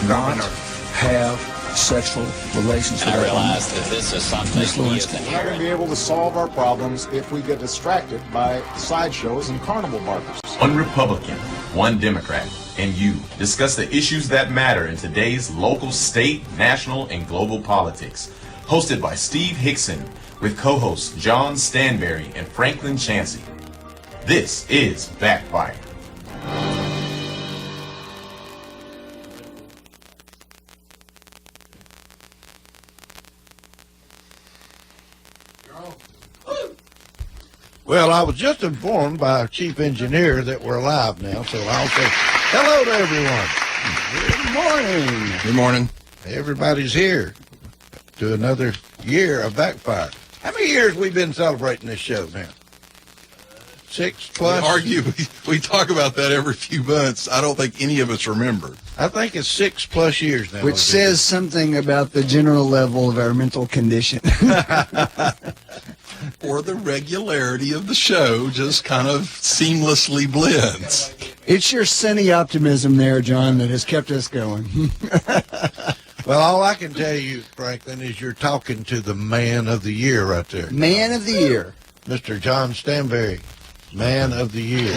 not have sexual relations with I our realize that this is something he is We're not going to be able to solve our problems if we get distracted by sideshows and carnival barkers. One Republican, one Democrat, and you discuss the issues that matter in today's local, state, national, and global politics. Hosted by Steve Hickson with co-hosts John Stanberry and Franklin Chansey. This is Backfire. Well, I was just informed by our chief engineer that we're live now, so I'll say hello to everyone. Good morning. Good morning. Everybody's here to another year of Backfire. How many years we been celebrating this show now? 6+? We talk about that every few months. I don't think any of us remember. I think it's 6+ years now. Which says something about the general level of our mental condition. Or the regularity of the show just kind of seamlessly blends. It's your sunny optimism there, John, that has kept us going. Well, all I can tell you, Franklin, is you're talking to the man of the year right there. Man of the year. Mr. John Stanberry, man of the year.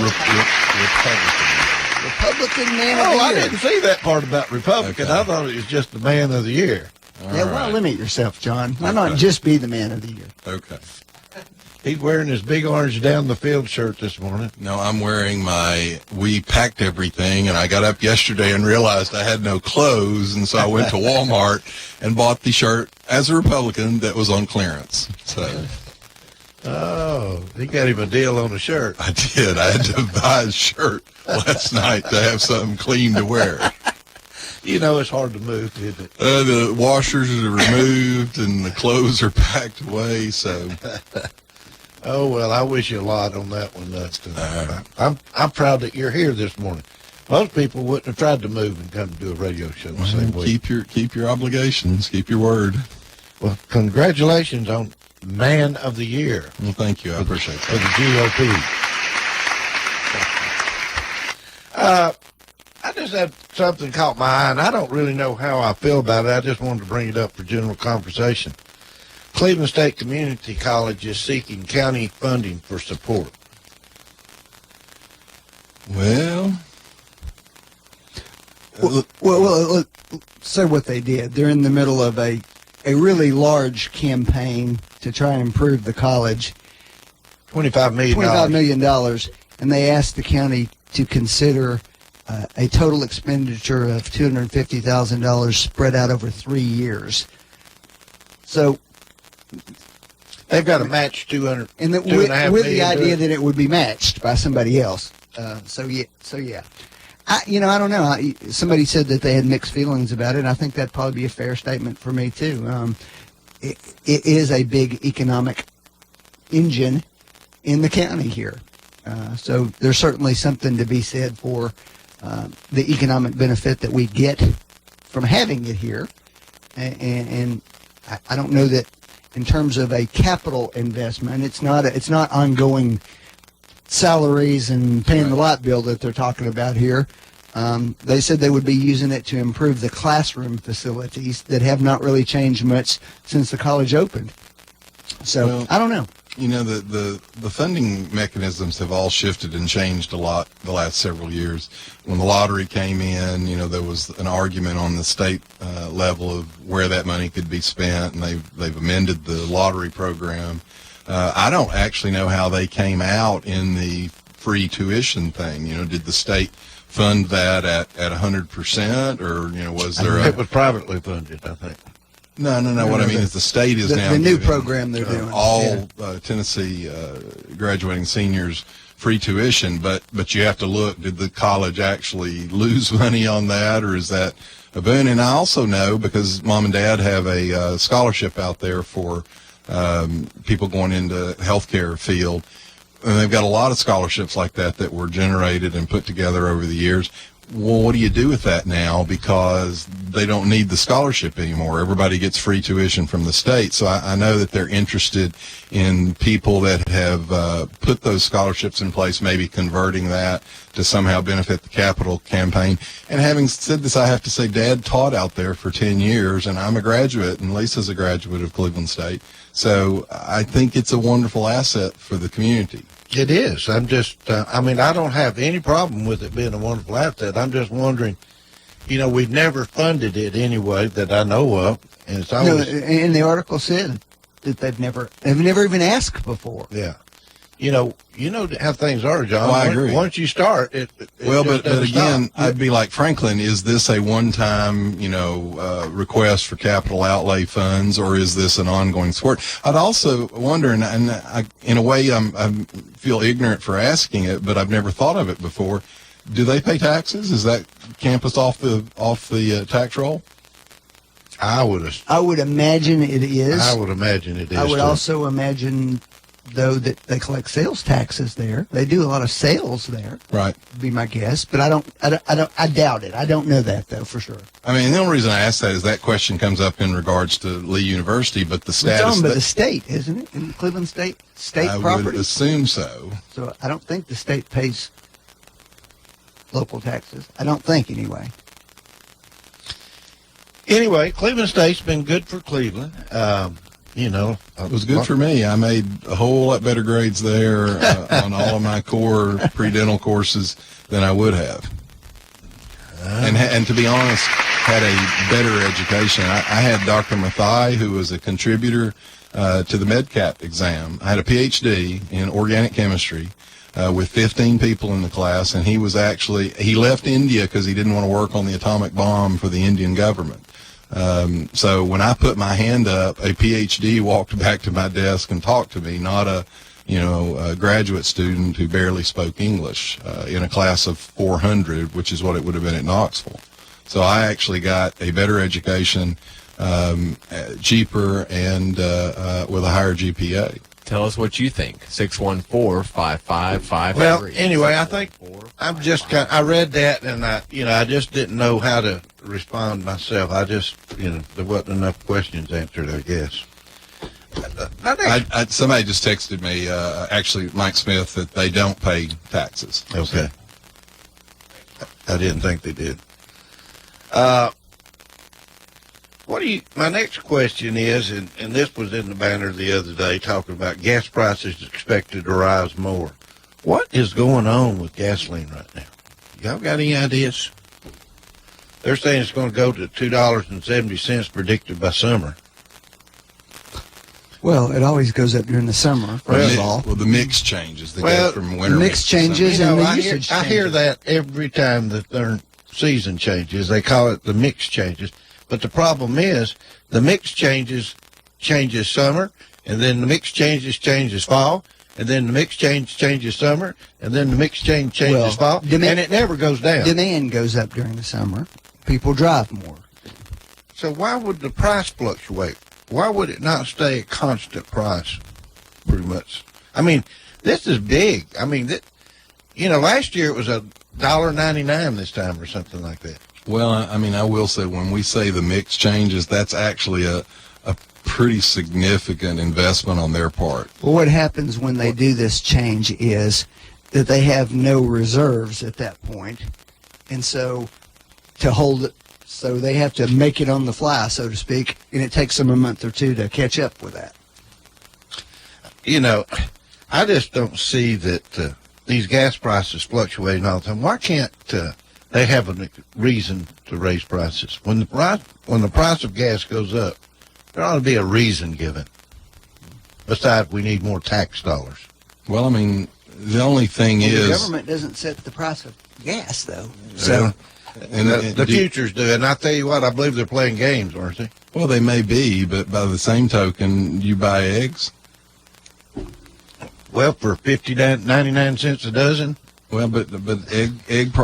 Republican man of the year. I didn't see that part about Republican. Okay. I thought it was just the man of the year. Yeah, well, limit yourself, John. Why not just be the man of the year? Okay. He's wearing his big orange down the field shirt this morning. No, I'm wearing we packed everything, and I got up yesterday and realized I had no clothes, and so I went to Walmart and bought the shirt as a Republican that was on clearance. So. Oh, he got him a deal on a shirt. I did. I had to buy a shirt last night to have something clean to wear. You know, it's hard to move, isn't it? The washers are removed and the clothes are packed away, so. Oh, well, I wish you a lot on that one. I'm proud that you're here this morning. Most people wouldn't have tried to move and come to do a radio show the same week. Keep your obligations. Keep your word. Well, congratulations on Man of the Year. Well, thank you. I appreciate For the that. GOP. I just had something caught my eye, and I don't really know how I feel about it. I just wanted to bring it up for general conversation. Cleveland State Community College is seeking county funding for support. Well, Well, say what they did. They're in the middle of a really large campaign to try and improve the college. $25 million. $25 million, and they asked the county to consider a total expenditure of $250,000 spread out over 3 years. So they've got to match 200, and $2.5 million with the idea that it would be matched by somebody else. So yeah. I don't know. Somebody said that they had mixed feelings about it, and I think that'd probably be a fair statement for me, too. It is a big economic engine in the county here. So there's certainly something to be said for the economic benefit that we get from having it here. And I don't know that in terms of a capital investment, it's not ongoing salaries and paying the light bill that they're talking about here. They said they would be using it to improve the classroom facilities that have not really changed much since the college opened. So, well, I don't know. You know, the funding mechanisms have all shifted and changed a lot the last several years. When the lottery came in, there was an argument on the state level of where that money could be spent, and they've amended the lottery program. I don't actually know how they came out in the free tuition thing. Did the state fund that at 100%, or was there? It was privately funded, I think. No. What I mean is the state is now the new program they're doing. All Tennessee graduating seniors free tuition, but you have to look. Did the college actually lose money on that, or is that a boon? And I also know, because Mom and Dad have a scholarship out there for people going into healthcare field, and they've got a lot of scholarships like that were generated and put together over the years. well, what do you do with that now? Because they don't need the scholarship anymore. Everybody gets free tuition from the state. So I know that they're interested in people that have put those scholarships in place, maybe converting that to somehow benefit the capital campaign. And having said this, I have to say Dad taught out there for 10 years, and I'm a graduate, and Lisa's a graduate of Cleveland State. So I think it's a wonderful asset for the community. It is. I'm just, I don't have any problem with it being a wonderful asset. I'm just wondering, we've never funded it anyway that I know of. And it's always. No, and the article said that they've never even asked before. Yeah. You know how things are, John. Oh, I agree. Once you start, it well, just but doesn't again, stop. I'd be like Franklin. Is this a one-time, request for capital outlay funds, or is this an ongoing sport? I'd also wonder, and I, in a way, I feel ignorant for asking it, but I've never thought of it before. Do they pay taxes? Is that campus off the tax roll? I would imagine it is. I would imagine it is. I would too. also imagine, though, that they collect sales taxes there. They do a lot of sales there. Right. Would be my guess, but I doubt it. I don't know that though for sure. I mean, the only reason I ask that is that question comes up in regards to Lee University, but the status. It's owned by the state, isn't it? In Cleveland State I property. would assume so. So I don't think the state pays local taxes. I don't think anyway. Anyway, Cleveland State's been good for Cleveland. It was good for me. I made a whole lot better grades there on all of my core pre-dental courses than I would have. And to be honest, had a better education. I had Dr. Mathai, who was a contributor to the MedCap exam. I had a PhD in organic chemistry with 15 people in the class, and he left India because he didn't want to work on the atomic bomb for the Indian government. So when I put my hand up, a PhD walked back to my desk and talked to me, not a graduate student who barely spoke English in a class of 400, which is what it would have been at Knoxville. So I actually got a better education, cheaper, and with a higher GPA. Tell us what you think. 614-5553. Well, anyway, I think I'm just I read that, and I just didn't know how to respond myself. I just, there wasn't enough questions answered, I guess. Somebody just texted me, actually Mike Smith, that they don't pay taxes. Okay. I didn't think they did. My next question is, and this was in the banner the other day, talking about gas prices expected to rise more. What is going on with gasoline right now? Y'all got any ideas? They're saying it's going to go to $2.70 predicted by summer. Well, it always goes up during the summer, first of all. Well, the mix changes. They Well, go from winter the mix to summer. changes and the I usage hear changes. that every time that their season changes. They call it the mix changes. But the problem is the mix changes summer, and then the mix changes fall, and then the mix changes summer, and then the mix changes Well, fall, and it never goes down. Demand goes up during the summer. People drive more. So why would the price fluctuate? Why would it not stay a constant price, pretty much? I mean, this is big. I mean, last year it was $1.99 this time or something like that. Well, I mean, I will say when we say the mix changes, that's actually a pretty significant investment on their part. Well, what happens when they do this change is that they have no reserves at that point, and so to hold it, so they have to make it on the fly, so to speak, and it takes them a month or two to catch up with that. I just don't see that these gas prices fluctuating all the time. Why can't they have a reason to raise prices? When the price of gas goes up, there ought to be a reason given. Besides, we need more tax dollars. Well, I mean, the only thing The is government doesn't set the price of gas, though. So The futures do, and I tell you what, I believe they're playing games, aren't they? Well, they may be, but by the same token, you buy eggs. Well, for 99 cents a dozen. Well, but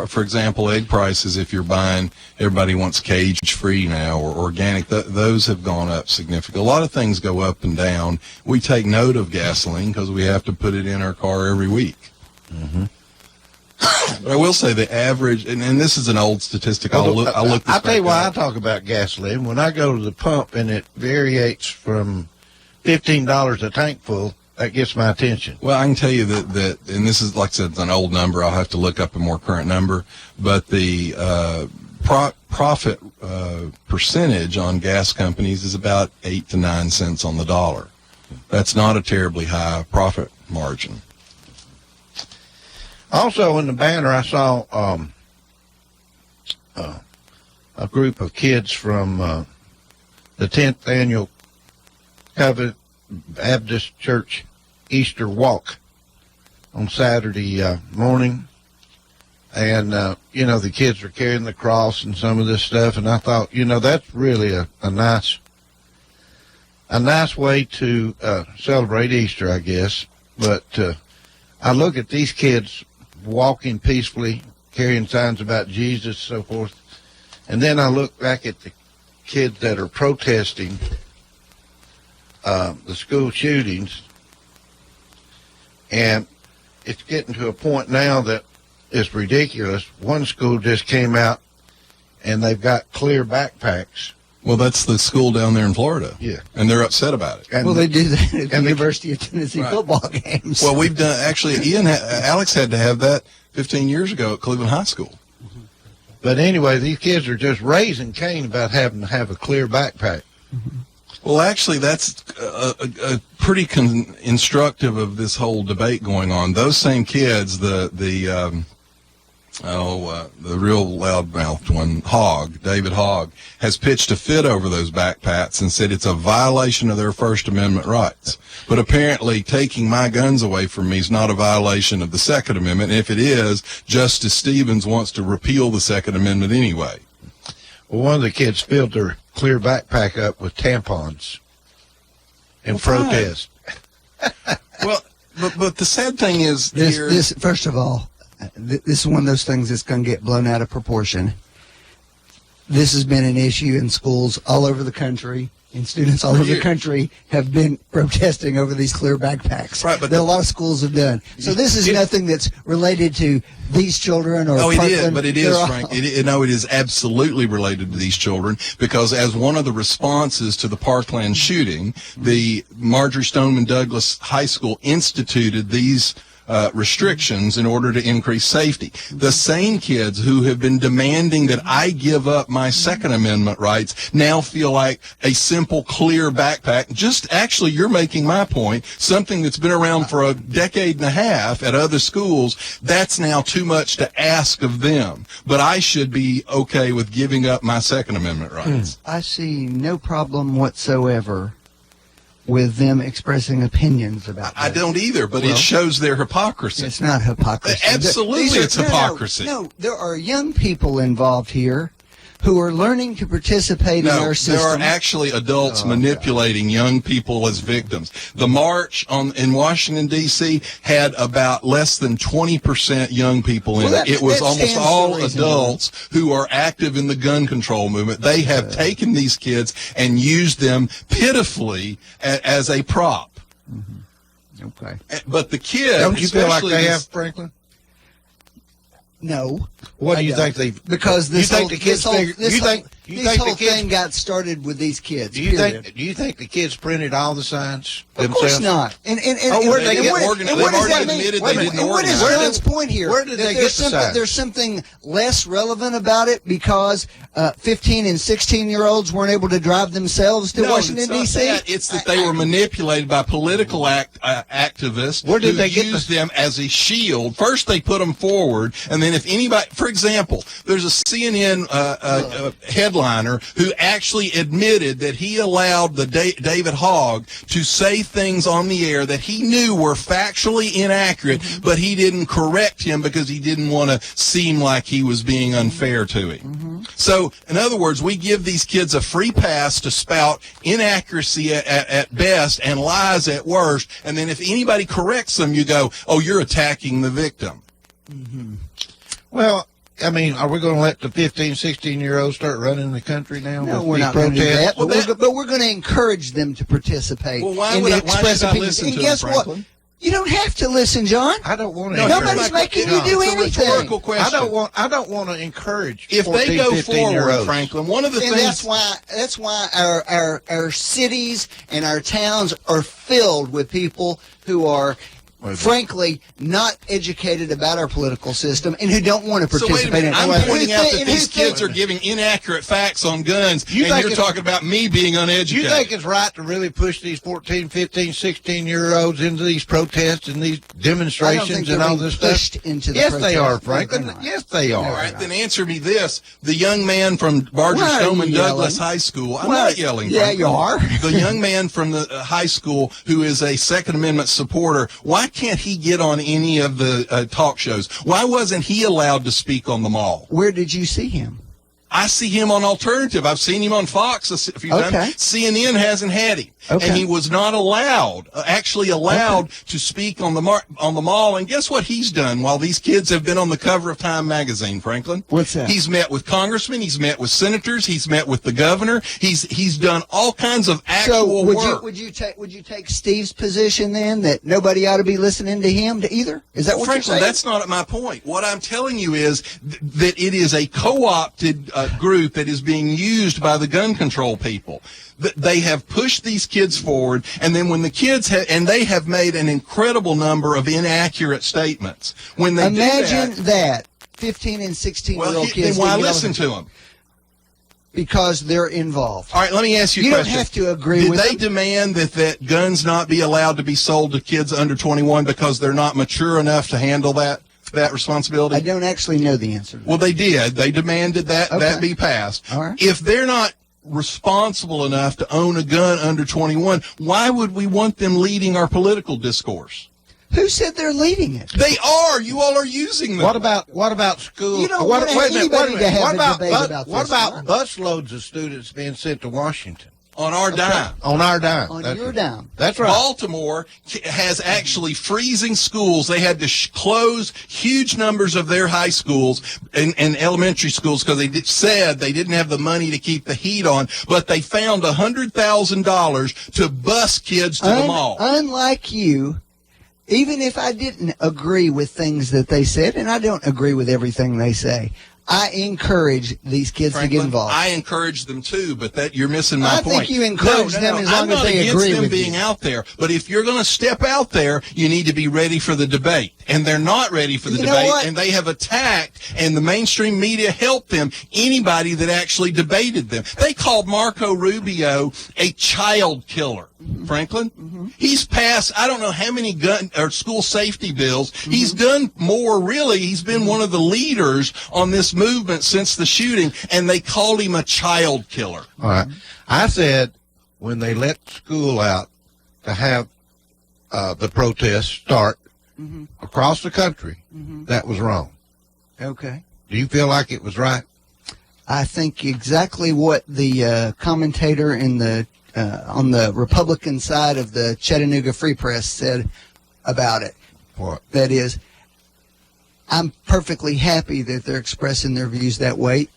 for example, egg prices, if you're buying, everybody wants cage-free now or organic. Those have gone up significantly. A lot of things go up and down. We take note of gasoline because we have to put it in our car every week. Mm-hmm. But I will say the average, and this is an old statistic. I'll look. I'll tell you why I talk about gasoline. When I go to the pump and it varies from $15 a tank full, that gets my attention. Well, I can tell you that, and this is, like I said, it's an old number. I'll have to look up a more current number. But the profit percentage on gas companies is about 8 to 9 cents on the dollar. That's not a terribly high profit margin. Also, in the banner, I saw a group of kids from the 10th annual Covenant Baptist Church Easter Walk on Saturday morning. And, the kids are carrying the cross and some of this stuff. And I thought, that's really a nice way to celebrate Easter, I guess. But I look at these kids walking peacefully, carrying signs about Jesus, so forth. And then I look back at the kids that are protesting the school shootings, and it's getting to a point now that it's ridiculous. One school just came out, and they've got clear backpacks. Well, that's the school down there in Florida. Yeah. And they're upset about it. And they do that at the University of Tennessee football games. Well, we've done, actually, Alex had to have that 15 years ago at Cleveland High School. But anyway, these kids are just raising Cain about having to have a clear backpack. Mm-hmm. Well, actually, that's a pretty instructive of this whole debate going on. Those same kids, the real loudmouthed one, David Hogg, has pitched a fit over those backpacks and said it's a violation of their First Amendment rights. But apparently taking my guns away from me is not a violation of the Second Amendment. And if it is, Justice Stevens wants to repeal the Second Amendment anyway. Well, one of the kids filled their clear backpack up with tampons in protest. Well, but the sad thing is this first of all, this is one of those things that's going to get blown out of proportion. This has been an issue in schools all over the country, and students all over the country have been protesting over these clear backpacks. Right, but a lot of schools have done. So this is nothing that's related to these children or it Parkland. is, but it is, Frank. It is absolutely related to these children, because as one of the responses to the Parkland shooting, the Marjorie Stoneman Douglas High School instituted these restrictions in order to increase safety. The same kids who have been demanding that I give up my Second Amendment rights now feel like a simple clear backpack. Just actually, you're making my point, something that's been around for a decade and a half at other schools, that's now too much to ask of them. But I should be okay with giving up my Second Amendment rights. I see no problem whatsoever with them expressing opinions about this. I don't either, but it shows their hypocrisy. It's not hypocrisy. Absolutely, it's hypocrisy. No, there are young people involved here who are learning to participate in our system. There are actually adults manipulating young people as victims. The march in Washington, D.C. had about less than 20% young people in it. It was almost all adults who are active in the gun control movement. They have taken these kids and used them pitifully as a prop. Mm-hmm. Okay. But the kids... Don't you feel like they have, Franklin? No. What do you think they? Because this whole thing got started with these kids. Do you think the kids printed all the signs themselves? Of course not. And where did they get organized? They've already admitted they didn't organize. What is John's point here? Where did they get the signs? There's something less relevant about it because 15 and 16-year-olds weren't able to drive themselves to Washington, D.C.? It's that they were manipulated by political activists who used them as a shield. First, they put them forward, and then if anybody, for example, there's a CNN headliner who actually admitted that he allowed the David Hogg to say things on the air that he knew were factually inaccurate, but he didn't correct him because he didn't want to seem like he was being unfair to him. So, in other words, we give these kids a free pass to spout inaccuracy at best and lies at worst, and then if anybody corrects them, you go, oh, you're attacking the victim. Well, I mean, are we going to let the 15, 16-year-olds start running the country now? No, we're not going to do that. But we're going to encourage them to participate. Well, why should I listen to them, Franklin? You don't have to listen, John. I don't want to. No, Nobody's making you do it's anything. a rhetorical question. I don't want to encourage. If 14, they go 15-year-olds. forward, Franklin, one of the And things that's why our cities and our towns are filled with people who are, frankly, not educated about our political system and who don't want to So wait a participate in minute, it. I'm And pointing who out thi- that and who these kids think- are giving inaccurate facts on guns, You and think you're it's- talking about me being uneducated. You think it's right to really push these 14, 15, 16-year-olds into these protests and these I don't think demonstrations they're and all being this stuff? pushed into the Yes, they are, protest. No, Franklin. they're not. Yes, they All are. right, then answer me this. The young man from Barger Why are Stoneman you Douglas yelling? High School. I'm Why- not yelling. Yeah, Franklin. you are. The young man from the high school who is a Second Amendment supporter, why can't he get on any of the talk shows? Why wasn't he allowed to speak on the mall? Where did you see him? I see him on Alternative. I've seen him on Fox a few Okay. times. CNN hasn't had him. Okay. And he was not allowed, actually allowed to speak on the mall. And guess what he's done while these kids have been on the cover of Time magazine, Franklin? What's that? He's met with congressmen. He's met with senators. He's met with the governor. He's done all kinds of actual work. would you take Steve's position then that nobody ought to be listening to him either? Is that what Franklin, you're saying? that's not my point. What I'm telling you is that it is a co-opted group that is being used by the gun control people. They have pushed these kids forward, and then when the kids and they have made an incredible number of inaccurate statements. When they Imagine do that 15 and 16-year-old well, kids. then why didn't get listen on- to them? Because they're involved. All right, let me ask you a You don't question. have to agree Did with they them. demand that guns not be allowed to be sold to kids under 21 because they're not mature enough to handle that responsibility? I don't actually know the answer to that. Well, they did. They demanded that Okay. be passed. All right. If they're not responsible enough to own a gun under 21, why would we want them leading our political discourse? Who said they're leading it? They are. You all are using them. What about school? You don't what, want wait a minute, anybody wait a to minute. have What a about debate about what this, about John. busloads of students being sent to Washington on our dime? on our dime? On That's your right. dime. That's right. Baltimore has actually freezing schools. They had to close huge numbers of their high schools and elementary schools because said they didn't have the money to keep the heat on, but they found $100,000 to bus kids to the mall. Unlike you, even if I didn't agree with things that they said, and I don't agree with everything they say, I encourage these kids to get Franklin, involved. I encourage them too, but you're missing my I point. think you encourage them as long I'm as not they against agree them with being you. out there, but if you're going to step out there, you need to be ready for the debate. And they're not ready for the You know debate, what? and they have attacked, and the mainstream media helped them, anybody that actually debated them. They called Marco Rubio a child killer. Franklin, he's passed I don't know how many gun or school safety bills. He's done more, really. He's been one of the leaders on this movement since the shooting, and they called him a child killer. All right. I said when they let school out to have the protests start across the country, that was wrong. Okay. Do you feel like it was right? I think exactly what the commentator in the on the Republican side of the Chattanooga Free Press said about it. What? That is, I'm perfectly happy that they're expressing their views that way.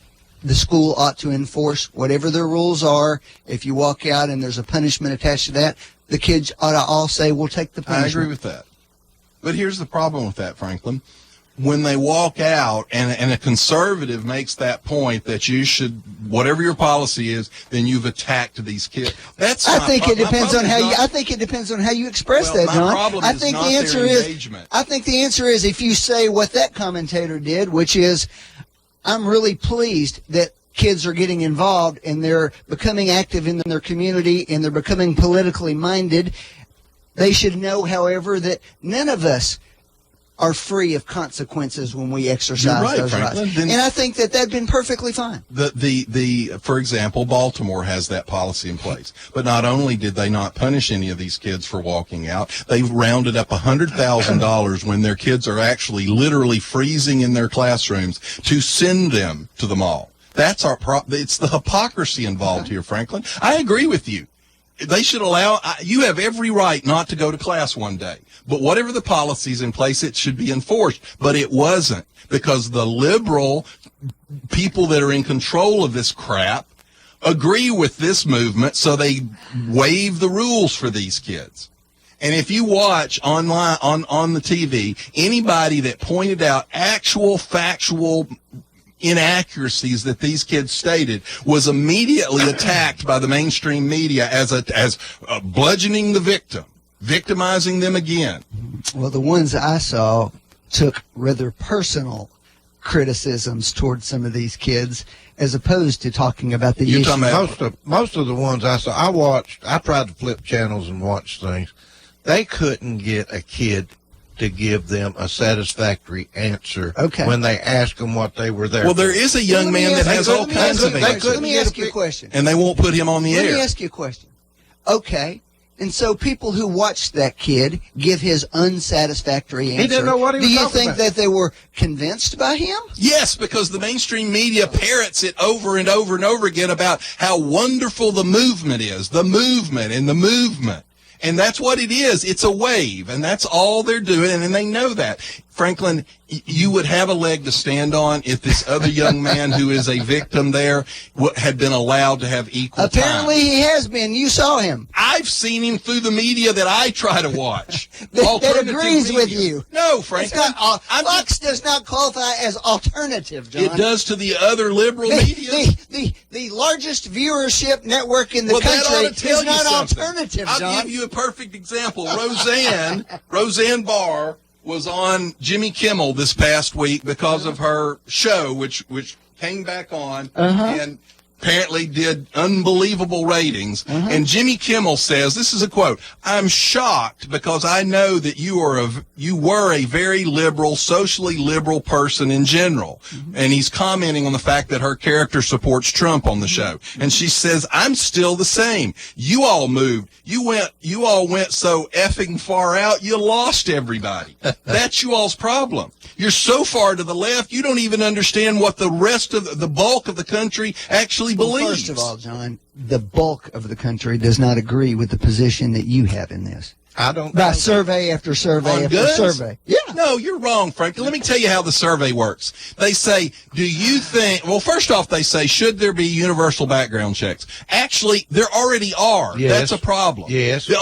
The school ought to enforce whatever their rules are. If you walk out and there's a punishment attached to that, the kids ought to all say, we'll take the punishment. I agree with that. But here's the problem with that, Franklin. When they walk out and a conservative makes that point that you should, whatever your policy is, then you've attacked these kids. That's I my think it pro- my depends on problem how is you. not- I think it depends on how you express Well, that, my John. problem I is think not the their answer is. engagement. I think the answer is if you say what that commentator did, which is, I'm really pleased that kids are getting involved and they're becoming active in their community and they're becoming politically minded. They should know, however, that none of us are free of consequences when we exercise You're right, those Franklin. rights. Then- And I think that that'd been perfectly fine. For example, Baltimore has that policy in place. But not only did they not punish any of these kids for walking out, they've rounded up $100,000 when their kids are actually literally freezing in their classrooms to send them to the mall. That's it's the hypocrisy involved here, Franklin. I agree with you. They should you have every right not to go to class one day. But whatever the policies in place, it should be enforced. But it wasn't, because the liberal people that are in control of this crap agree with this movement, so they waive the rules for these kids. And if you watch online on the TV, anybody that pointed out actual factual inaccuracies that these kids stated was immediately attacked by the mainstream media as bludgeoning the victim, victimizing them again. Well, the ones I saw took rather personal criticisms towards some of these kids, as opposed to talking about the issue. Most of the ones I saw, I tried to flip channels and watch things. They couldn't get a kid to give them a satisfactory answer when they ask them what they were there Well, for. there is a young man that has all kinds of answers. Let me ask you a question. And they won't put him on the air. Let me ask you a question. Okay. And so people who watched that kid give his unsatisfactory answer. He didn't know what he was Do you talking think about. that they were convinced by him? Yes, because the mainstream media parrots it over and over and over again about how wonderful the movement is, the movement and the movement. And that's what it is. It's a wave, and that's all they're doing, and they know that. Franklin, you would have a leg to stand on if this other young man who is a victim there had been allowed to have equal Apparently time. he has been. You saw him. I've seen him through the media that I try to watch. that Alternative agrees with media. you. No, It's Franklin. not, Fox does not qualify as alternative, John. It does to the other liberal media. The largest viewership network in the Well, that country ought to tell is you not something. alternative, I'll John. give you a perfect example. Roseanne Barr was on Jimmy Kimmel this past week because of her show, which came back on and apparently did unbelievable ratings. And Jimmy Kimmel says, this is a quote, "I'm shocked because I know that you were a very liberal, socially liberal person in general." And he's commenting on the fact that her character supports Trump on the show. And she says, "I'm still the same. You all moved. You all went so effing far out, you lost everybody. That's you all's problem. You're so far to the left, you don't even understand what the rest of the bulk of the country actually believes." First of all, John, the bulk of the country does not agree with the position that you have in this. I don't By know. survey after survey On after guns? survey. Yeah. No, you're wrong, Frank. Let me tell you how the survey works. They say, do you think, well, first off, they say, should there be universal background checks? Actually, there already are. Yes. That's a problem. Yes. The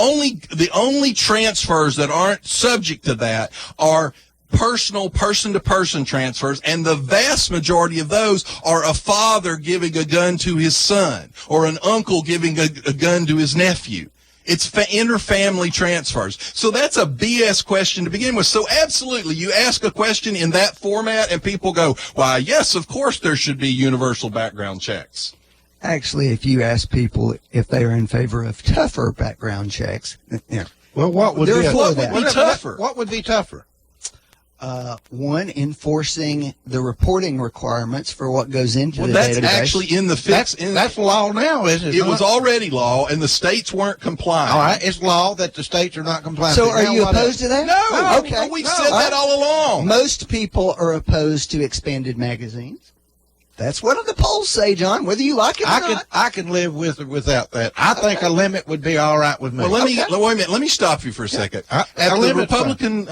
only transfers that aren't subject to that are personal person-to-person transfers, and the vast majority of those are a father giving a gun to his son or an uncle giving a gun to his nephew. It's inter-family transfers. So that's a BS question to begin with. So absolutely, you ask a question in that format and people go, why, yes, of course there should be universal background checks. Actually, if you ask people if they are in favor of tougher background checks, Well, what would They're be, for that. What would be tougher? What would be tougher? one, enforcing the reporting requirements for what goes into Well, the that's database. actually in the fix. That's law now, isn't it? It was already law, and the states weren't complying. All right, it's law that the states are not complying. So with. are Now you what opposed to that? No, Okay. we've said that all along. Most people are opposed to expanded magazines. That's what the polls say, John, whether you like it or not. I can live with or without that. I think a limit would be all right with me. Well, wait a minute. Let me stop you for a second. A At the limit's Republican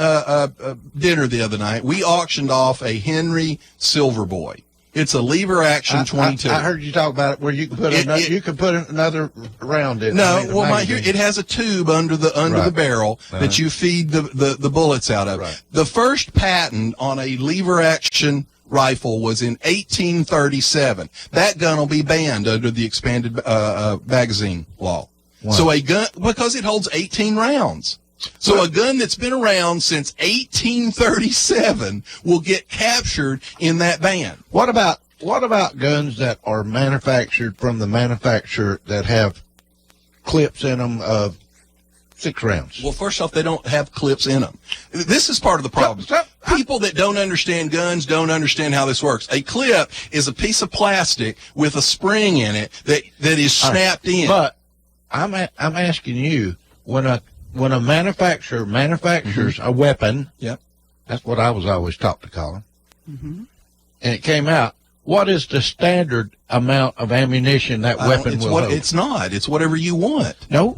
dinner the other night, we auctioned off a Henry Silverboy. It's a lever action 22. I heard you talk about it where you can put you can put another round in. No, I mean, a well, magazine. it has a tube under the Right. barrel that you feed the bullets out of. Right. The first patent on a lever action rifle was in 1837. That gun will be banned under the expanded magazine law. Wow. So a gun, because it holds 18 rounds. So a gun that's been around since 1837 will get captured in that ban. What about guns that are manufactured from the manufacturer that have clips in them of 6 rounds? Well, first off, they don't have clips in them. This is part of the problem. People that don't understand guns don't understand how this works. A clip is a piece of plastic with a spring in it that is snapped in. But I'm asking you, when a manufacturer manufactures a weapon, Yep. that's what I was always taught to call them, and it came out, what is the standard amount of ammunition that weapon will hold? It's not. It's whatever you want. No,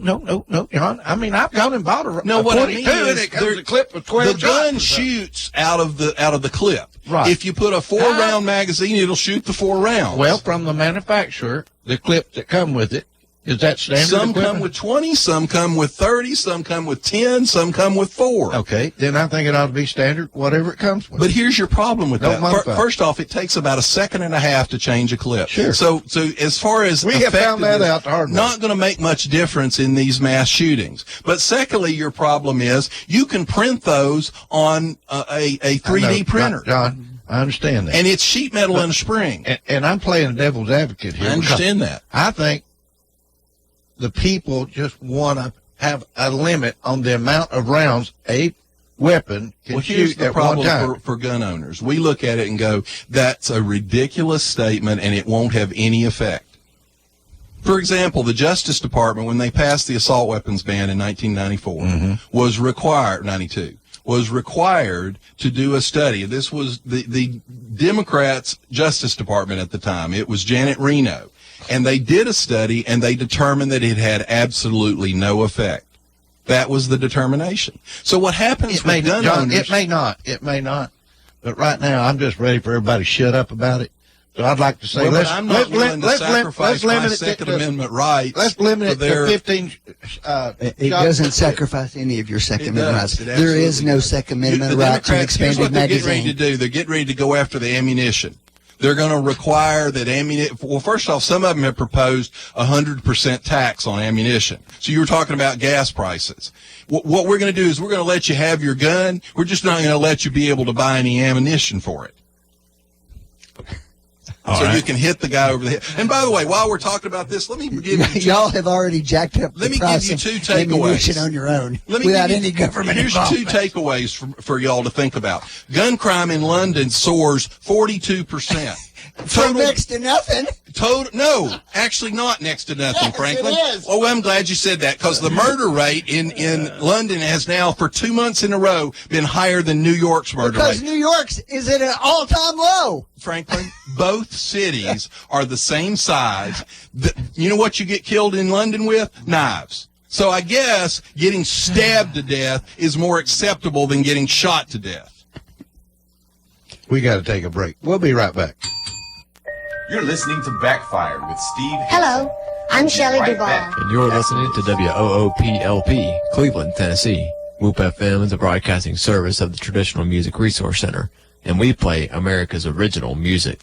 John. I mean, I've gone and bought a No, what I 22, mean and is it comes a clip of 12 the gun shots. shoots out of the clip. Right. If you put a 4-round magazine, it'll shoot the 4 rounds. Well, from the manufacturer, the clips that come with it Is that standard Some equipment? come with 20, some come with 30, some come with 10, some come with 4. Okay, then I think it ought to be standard, whatever it comes with. But here's your problem with Don't that. modify. First off, it takes about a second and a half to change a clip. Sure. So as far as We have found that effectiveness, out the hard way. not going to make much difference in these mass shootings. But secondly, your problem is you can print those on a 3D printer. John, I understand that. And it's sheet metal and a spring. And I'm playing devil's advocate here. I understand that. I think the people just want to have a limit on the amount of rounds a weapon can Here's shoot the at one time. problem for gun owners. We look at it and go, that's a ridiculous statement and it won't have any effect. For example, the Justice Department, when they passed the assault weapons ban in 1994, was required, 92, was required to do a study. This was the Democrats' Justice Department at the time. It was Janet Reno. And they did a study, and they determined that it had absolutely no effect. That was the determination. So what happens with gun owners... It may not. But right now, I'm just ready for everybody to shut up about it. So I'd like to say, but I'm not willing to sacrifice my Second Amendment rights. Let's limit it to 15. It doesn't sacrifice any of your Second Amendment rights. There is no Second Amendment right to an Democrats, here's what expanded they're getting ready magazine. to do. They're getting ready to go after the ammunition. They're going to require that ammunition. Well, first off, some of them have proposed 100% tax on ammunition. So you were talking about gas prices. What we're going to do is we're going to let you have your gun. We're just not going to let you be able to buy any ammunition for it. You can hit the guy over the head. And by the way, while we're talking about this, let me give you Y'all have already jacked up Let the me price give you of two takeaways. ammunition on your own without any government Here's involvement. two takeaways for y'all to think about. Gun crime in London soars 42%. From next to nothing. No, actually not next to nothing, Yes, Franklin. it is. Oh, I'm glad you said that, because the murder rate in London has now, for 2 months in a row, been higher than New York's murder Because rate. New York's is at an all-time low. Franklin, both cities are the same size. You know what you get killed in London with? Knives. So I guess getting stabbed to death is more acceptable than getting shot to death. We got to take a break. We'll be right back. You're listening to Backfire with Steve Hickson. Hello, I'm Shelley Right Duvall. back. And you're listening to WOOPLP, Cleveland, Tennessee. WOOP FM is a broadcasting service of the Traditional Music Resource Center, and we play America's original music.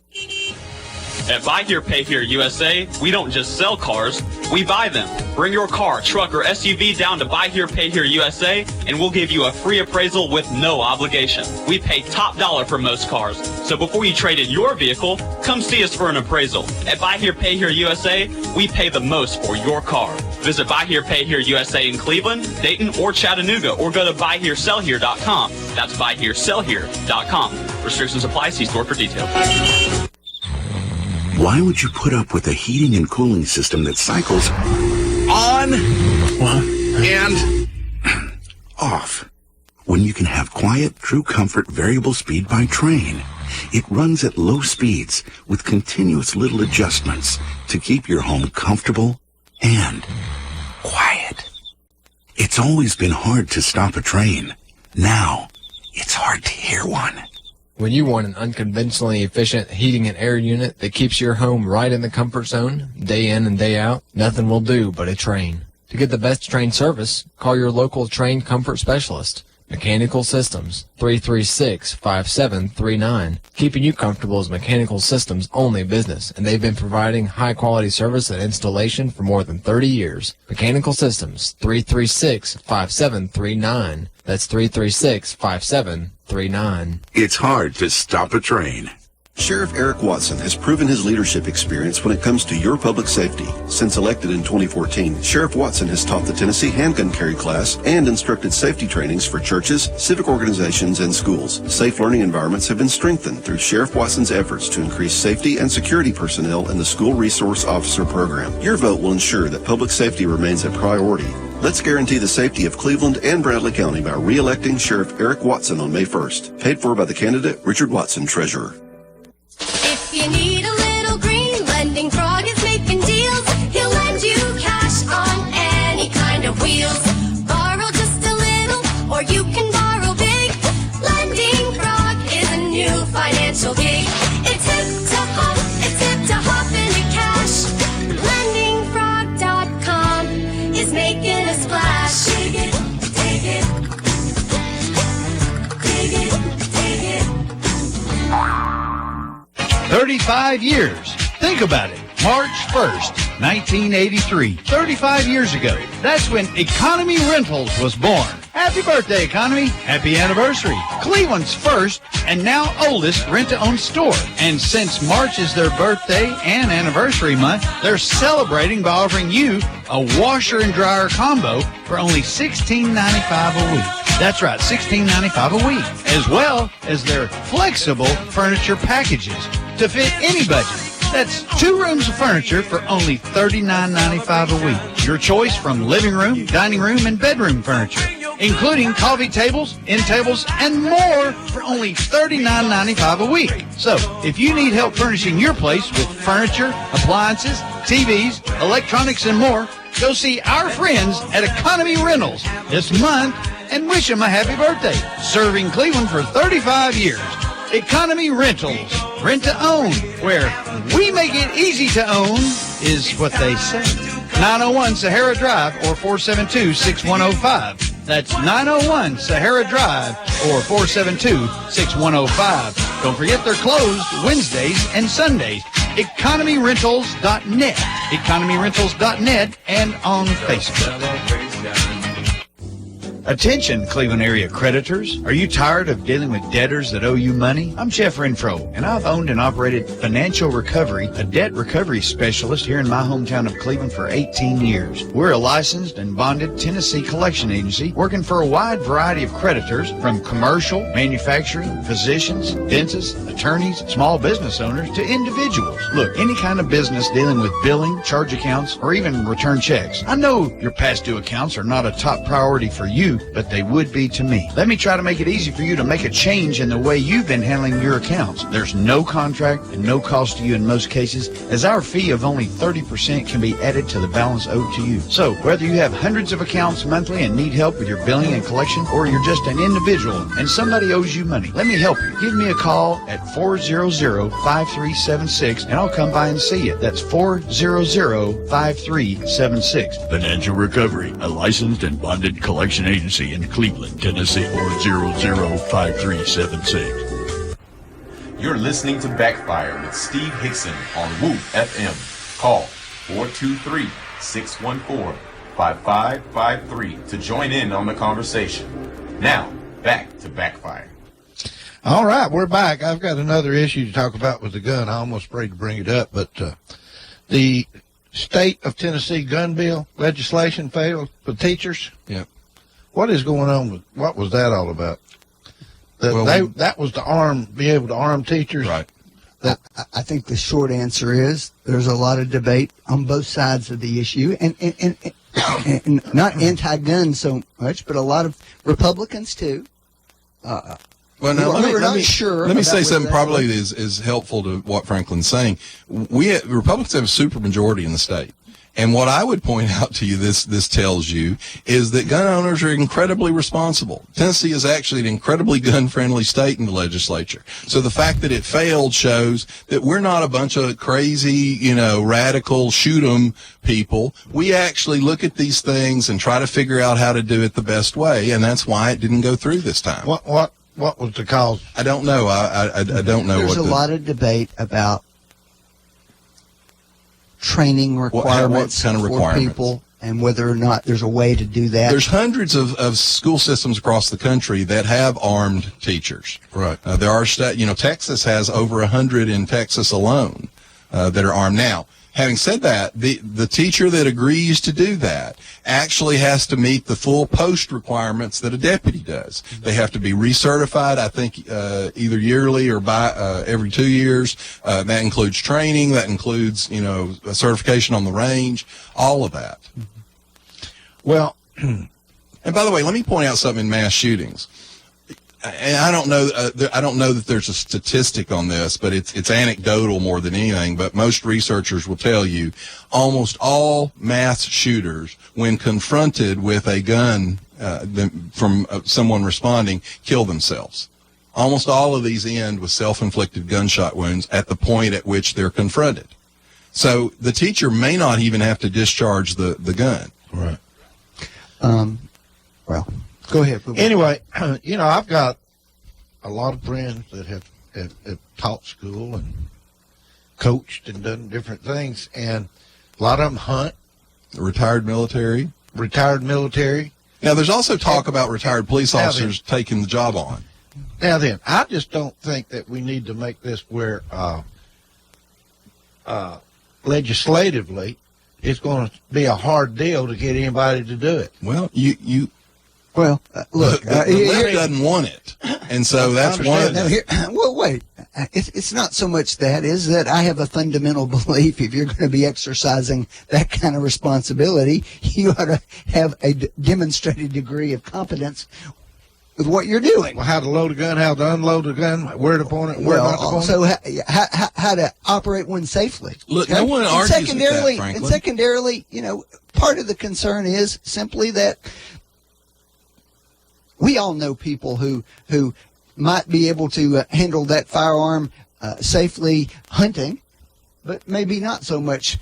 At Buy Here, Pay Here USA, we don't just sell cars, we buy them. Bring your car, truck, or SUV down to Buy Here, Pay Here USA, and we'll give you a free appraisal with no obligation. We pay top dollar for most cars, so before you trade in your vehicle, come see us for an appraisal. At Buy Here, Pay Here USA, we pay the most for your car. Visit Buy Here, Pay Here USA in Cleveland, Dayton, or Chattanooga, or go to buyheresellhere.com. That's buyheresellhere.com. Restrictions apply. See store for details. Why would you put up with a heating and cooling system that cycles on and off when you can have quiet, true comfort, variable speed by train? It runs at low speeds with continuous little adjustments to keep your home comfortable and quiet. It's always been hard to stop a train. Now, it's hard to hear one. When you want an unconventionally efficient heating and air unit that keeps your home right in the comfort zone, day in and day out, nothing will do but a Train. To get the best Train service, call your local Train comfort specialist. Mechanical Systems, 336-5739. Keeping you comfortable is Mechanical Systems' only business, and they've been providing high-quality service and installation for more than 30 years. Mechanical Systems, 336-5739. That's 336-5739. It's hard to stop a train. Sheriff Eric Watson has proven his leadership experience when it comes to your public safety. Since elected in 2014, Sheriff Watson has taught the Tennessee handgun carry class and instructed safety trainings for churches, civic organizations, and schools. Safe learning environments have been strengthened through Sheriff Watson's efforts to increase safety and security personnel in the School Resource Officer program. Your vote will ensure that public safety remains a priority. Let's guarantee the safety of Cleveland and Bradley County by re-electing Sheriff Eric Watson on May 1st. Paid for by the candidate Richard Watson, Treasurer. If you need a little green, Lending Frog is making deals. He'll lend you cash on any kind of wheels. Borrow just a little, or you can borrow big. Lending Frog is a new financial gig. It's hip to hop into cash. LendingFrog.com. 35 years. Think about it. March 1st, 1983, 35 years ago. That's when Economy Rentals was born. Happy birthday, Economy. Happy anniversary. Cleveland's first and now oldest rent-to-own store. And since March is their birthday and anniversary month, they're celebrating by offering you a washer and dryer combo for only $16.95 a week. That's right, $16.95 a week, as well as their flexible furniture packages to fit any budget. That's 2 rooms of furniture for only $39.95 a week. Your choice from living room, dining room, and bedroom furniture, including coffee tables, end tables, and more for only $39.95 a week. So, if you need help furnishing your place with furniture, appliances, TVs, electronics, and more, go see our friends at Economy Rentals this month and wish them a happy birthday. Serving Cleveland for 35 years. Economy Rentals. Rent to own, where we make it easy to own, is what they say. 901 Sahara Drive or 472-6105. That's 901 Sahara Drive or 472-6105. Don't forget they're closed Wednesdays and Sundays. EconomyRentals.net. EconomyRentals.net and on Facebook. Attention, Cleveland area creditors. Are you tired of dealing with debtors that owe you money? I'm Jeff Renfro, and I've owned and operated Financial Recovery, a debt recovery specialist here in my hometown of Cleveland for 18 years. We're a licensed and bonded Tennessee collection agency working for a wide variety of creditors, from commercial, manufacturing, physicians, dentists, attorneys, small business owners, to individuals. Look, any kind of business dealing with billing, charge accounts, or even return checks. I know your past due accounts are not a top priority for you, but they would be to me. Let me try to make it easy for you to make a change in the way you've been handling your accounts. There's no contract and no cost to you in most cases, as our fee of only 30% can be added to the balance owed to you. So, whether you have hundreds of accounts monthly and need help with your billing and collection, or you're just an individual and somebody owes you money, let me help you. Give me a call at 400-5376 and I'll come by and see you. That's 400-5376. Financial Recovery, a licensed and bonded collection agency in Cleveland, Tennessee, 400-5376. You're listening to Backfire with Steve Hickson on Woo FM. Call 423-614-5553 to join in on the conversation. Now, back to Backfire. All right, we're back. I've got another issue to talk about with the gun. I almost afraid to bring it up, but the state of Tennessee gun bill legislation failed for teachers. Yep. What is going on with, what was that all about? That was to be able to arm teachers. Right. I think the short answer is there's a lot of debate on both sides of the issue, and not anti-gun so much, but a lot of Republicans too. Well, now let me say something probably is helpful to what Franklin's saying. Republicans have a supermajority in the state. And what I would point out to you, this tells you, is that gun owners are incredibly responsible. Tennessee is actually an incredibly gun-friendly state in the legislature. So the fact that it failed shows that we're not a bunch of crazy, radical shoot-'em people. We actually look at these things and try to figure out how to do it the best way, and that's why it didn't go through this time. What was the cause? I don't know. I don't know. There's a lot of debate about training requirements for people and whether or not there's a way to do that. There's hundreds of school systems across the country that have armed teachers. Right. There are Texas has over 100 in Texas alone that are armed. Now, having said that, the teacher that agrees to do that actually has to meet the full post requirements that a deputy does. They have to be recertified, I think, either yearly or by every 2 years. That includes training. That includes, a certification on the range, all of that. Well, and by the way, let me point out something in mass shootings. And I don't know that there's a statistic on this, but it's anecdotal more than anything. But most researchers will tell you almost all mass shooters, when confronted with a gun from someone responding, kill themselves. Almost all of these end with self-inflicted gunshot wounds at the point at which they're confronted. So the teacher may not even have to discharge the gun. Right. Well, go ahead. Anyway, I've got a lot of friends that have taught school, and coached and done different things, and a lot of them hunt. Retired military. Now, there's also talk about retired police officers taking the job on. Now then, I just don't think that we need to make this where legislatively it's going to be a hard deal to get anybody to do it. Well, look, the left doesn't want it, and so that's one of the... Well, wait. It's not so much that, is that I have a fundamental belief if you're going to be exercising that kind of responsibility, you ought to have a demonstrated degree of competence with what you're doing. Well, how to load a gun, how to unload a gun, where to point it, where not to point it. Also, how to operate one safely. Look, no one argues with that, Franklin. And secondarily, part of the concern is simply that we all know people who might be able to handle that firearm safely hunting, but maybe not so much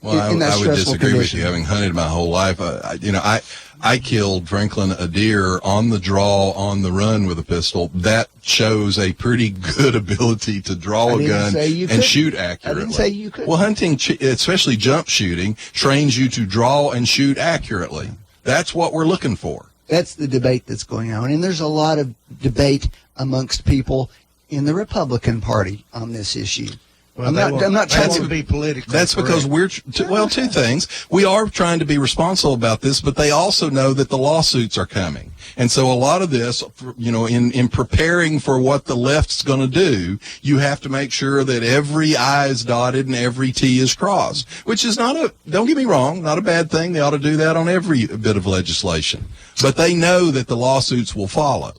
in that I would stressful disagree with condition. you. Having hunted my whole life, I killed, Franklin, a deer on the draw, on the run with a pistol. That shows a pretty good ability to draw a gun and shoot accurately. I didn't say you couldn't. Well, hunting, especially jump shooting, trains you to draw and shoot accurately. That's what we're looking for. That's the debate that's going on. And there's a lot of debate amongst people in the Republican Party on this issue. Well, I'm not trying to be political. That's because we're, two things. We are trying to be responsible about this, but they also know that the lawsuits are coming. And so a lot of this, in preparing for what the left's going to do, you have to make sure that every I is dotted and every T is crossed, which is don't get me wrong, not a bad thing. They ought to do that on every bit of legislation. But they know that the lawsuits will follow.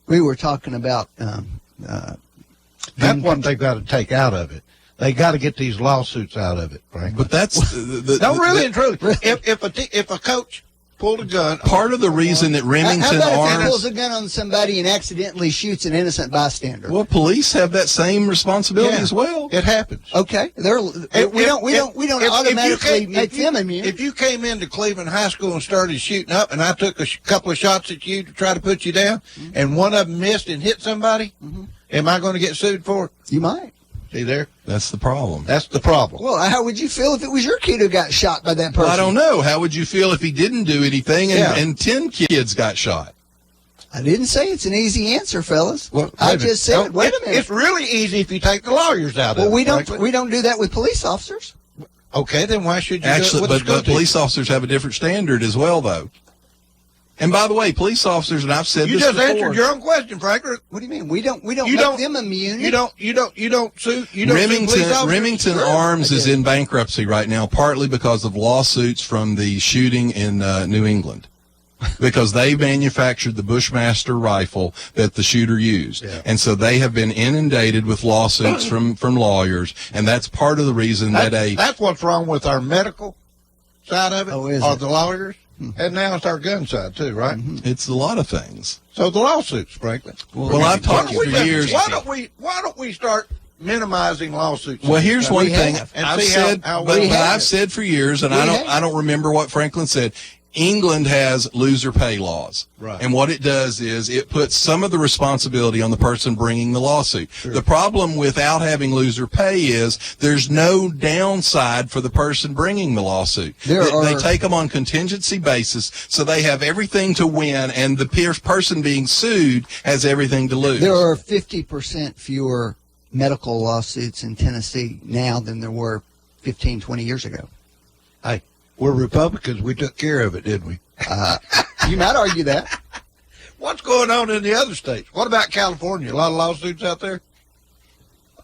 We were talking about... that's what they've got to take out of it. They got to get these lawsuits out of it, Frank. But that's and truly. If a coach pulled a gun, part of the reason that Remington How about if Arms he pulls a gun on somebody and accidentally shoots an innocent bystander? Well, police have that same responsibility as well. It happens. Okay, we don't automatically make them immune. If you came into Cleveland High School and started shooting up, and I took a couple of shots at you to try to put you down, and one of them missed and hit somebody, am I going to get sued for it? You might. See there? That's the problem. That's the problem. Well, how would you feel if it was your kid who got shot by that person? Well, I don't know. How would you feel if he didn't do anything and 10 kids got shot? I didn't say it's an easy answer, fellas. Well, I just said, wait a minute. It's really easy if you take the lawyers out of it. Well, we don't do that with police officers. Okay, then why should you Actually, do it with but police officers have a different standard as well, though. And by the way, police officers, and I've said you this just before. answered your own question, Franklin. What do you mean? We don't make them immune. You don't sue. Remington Arms is in bankruptcy right now, partly because of lawsuits from the shooting in New England, because they manufactured the Bushmaster rifle that the shooter used, and so they have been inundated with lawsuits from lawyers, and that's part of the reason that's what's wrong with our medical side of it, or the lawyers. And now it's our gun side, too, right? It's a lot of things. So the lawsuits, Franklin. Well, I've talked for years. Why don't we start minimizing lawsuits? Well, here's one thing I've said for years, and I don't remember what Franklin said. England has loser pay laws. Right. And what it does is it puts some of the responsibility on the person bringing the lawsuit. Sure. The problem without having loser pay is there's no downside for the person bringing the lawsuit. They take them on contingency basis, so they have everything to win, and the person being sued has everything to lose. There are 50% fewer medical lawsuits in Tennessee now than there were 15, 20 years ago. Hey. We're Republicans. We took care of it, didn't we? You might argue that. What's going on in the other states? What about California? A lot of lawsuits out there?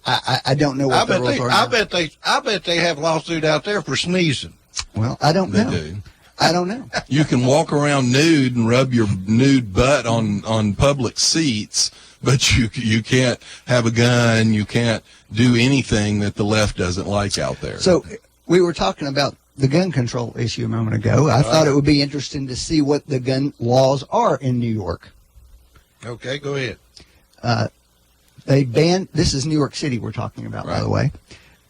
I don't know what the rules are. I bet they have lawsuit out there for sneezing. Well, I don't know. They do. I don't know. You can walk around nude and rub your nude butt on public seats, but you can't have a gun. You can't do anything that the left doesn't like out there. So we were talking about the gun control issue a moment ago. I thought it would be interesting to see what the gun laws are in New York. Okay, go ahead. They ban, this is New York City we're talking about, by the way,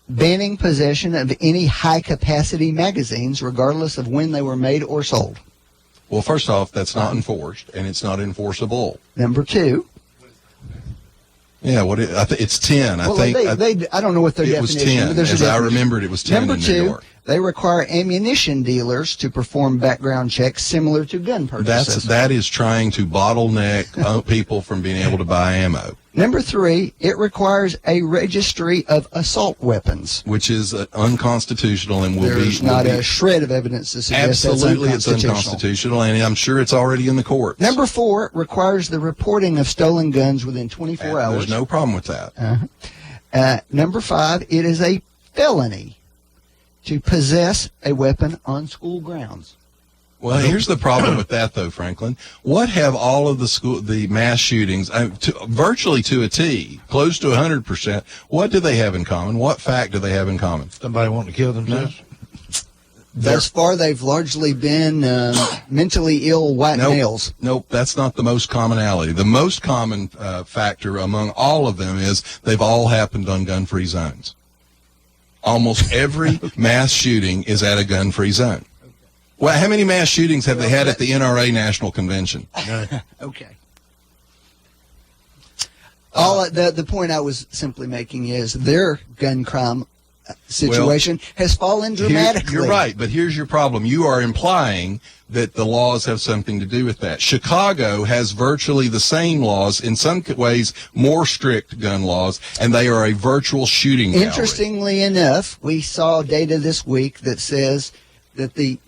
banning possession of any high-capacity magazines, regardless of when they were made or sold. Well, first off, that's not enforced, and it's not enforceable. Number two, Yeah, it's 10. Well, I think I don't know what their it was definition. 10. But there's a As I definition. remembered, it was 10 Number in two, New York. they require ammunition dealers to perform background checks similar to gun purchases. That is trying to bottleneck people from being able to buy ammo. Number three, it requires a registry of assault weapons. Which is unconstitutional and There's not a shred of evidence to suggest absolutely that's it's unconstitutional, and I'm sure it's already in the courts. Number four, it requires the reporting of stolen guns within 24 hours. There's no problem with that. Number five, it is a felony to possess a weapon on school grounds. Well, here's the problem with that, though, Franklin. What have all of the mass shootings, virtually to a T, close to 100%, what do they have in common? What fact do they have in common? Somebody wanting to kill themselves? Thus far, they've largely been mentally ill white males. Nope, that's not the most commonality. The most common factor among all of them is they've all happened on gun-free zones. Almost every mass shooting is at a gun-free zone. Well, how many mass shootings have they had at the NRA National Convention? Okay. The point I was simply making is their gun crime situation has fallen dramatically. You're right, but here's your problem. You are implying that the laws have something to do with that. Chicago has virtually the same laws, in some ways more strict gun laws, and they are a virtual shooting gallery. Interestingly enough, we saw data this week that says that the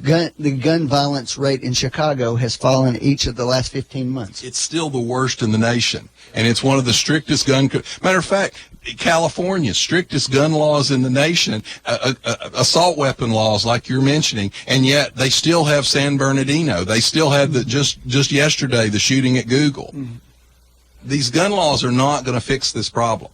gun violence rate in Chicago has fallen each of the last 15 months. It's still the worst in the nation, and it's one of the strictest gun. Matter of fact, California, strictest gun laws in the nation, assault weapon laws like you're mentioning, and yet they still have San Bernardino. They still had just yesterday the shooting at Google. Mm-hmm. These gun laws are not going to fix this problem.